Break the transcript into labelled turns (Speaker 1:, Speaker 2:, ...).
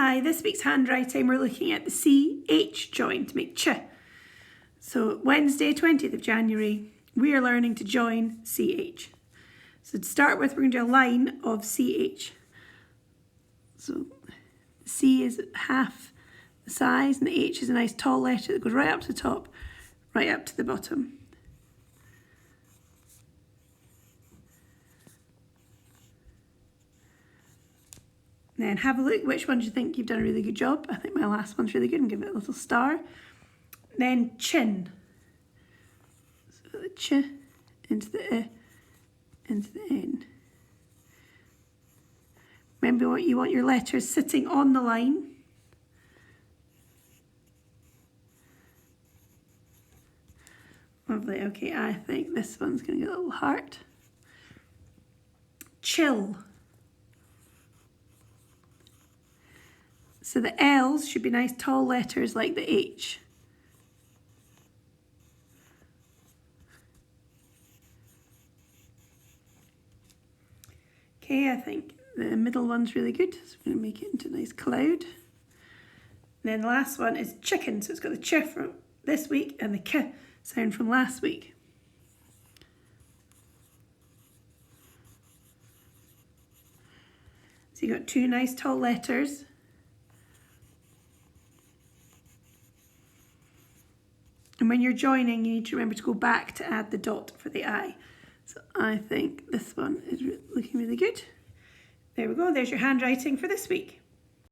Speaker 1: Hi, this week's handwriting, we're looking at the CH join to make ch. So Wednesday, 20th of January, we are learning to join CH. So to start with, we're going to do a line of CH. So C is half the size and the H is a nice tall letter that goes right up to the top, right up to the bottom. Then have a look which ones you think you've done a really good job. I think my last one's really good and give it a little star. Then chin. So the ch into the I into the N. Remember what you want your letters sitting on the line. Lovely, okay, I think this one's going to get a little heart. Chill. So the L's should be nice tall letters like the H. Okay, I think the middle one's really good, so we're going to make it into a nice cloud. And then the last one is chicken, so it's got the ch from this week and the k sound from last week. So you've got two nice tall letters. And when you're joining, you need to remember to go back to add the dot for the I. So I think this one is looking really good. There we go, there's your handwriting for this week.